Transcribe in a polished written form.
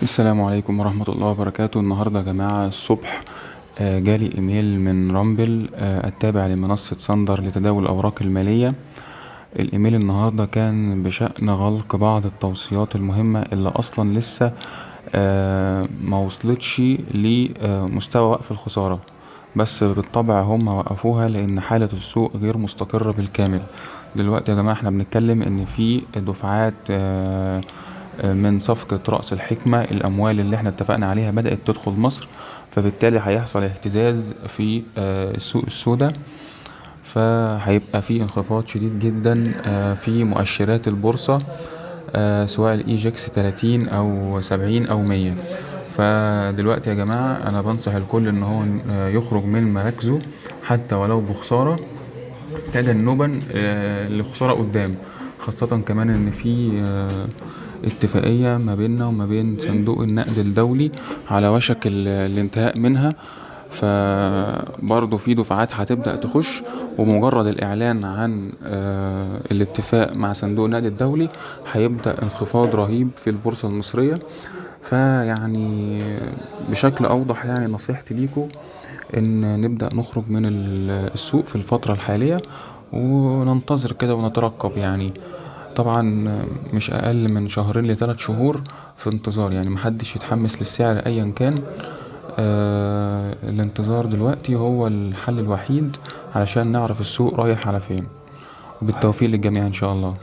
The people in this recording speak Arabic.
السلام عليكم ورحمة الله وبركاته. النهاردة يا جماعة الصبح جالي ايميل من رامبل التابع لمنصة ساندر لتداول الأوراق المالية. الايميل النهاردة كان بشأن غلق بعض التوصيات المهمة اللي أصلا لسه ما وصلتش لمستوى وقف الخسارة، بس بالطبع هم وقفوها لأن حالة السوق غير مستقرة بالكامل. دلوقتي يا جماعة احنا بنتكلم ان في دفعات من صفقة رأس الحكمة، الأموال اللي احنا اتفقنا عليها بدأت تدخل مصر، فبالتالي هيحصل اهتزاز في السوق السوداء، فهيبقى في انخفاض شديد جدا في مؤشرات البورصة، سواء الاي جي 30 او 70 او 100. فدلوقتي يا جماعة انا بنصح الكل ان هو يخرج من مراكزه حتى ولو بخسارة، تجنبا لخسارة قدام، خاصة كمان ان في اتفاقية ما بيننا وما بين صندوق النقد الدولي على وشك الانتهاء منها. فبرضه في دفعات هتبدأ تخش، ومجرد الإعلان عن الاتفاق مع صندوق النقد الدولي هيبدأ انخفاض رهيب في البورصة المصرية. فيعني بشكل أوضح يعني نصيحتي ليكم إن نبدأ نخرج من السوق في الفترة الحالية، وننتظر كده ونترقب يعني. طبعا مش أقل من شهرين لثلاث شهور في انتظار، يعني محدش يتحمس للسعر أيا كان. الانتظار دلوقتي هو الحل الوحيد علشان نعرف السوق رايح على فين. وبالتوفيق للجميع إن شاء الله.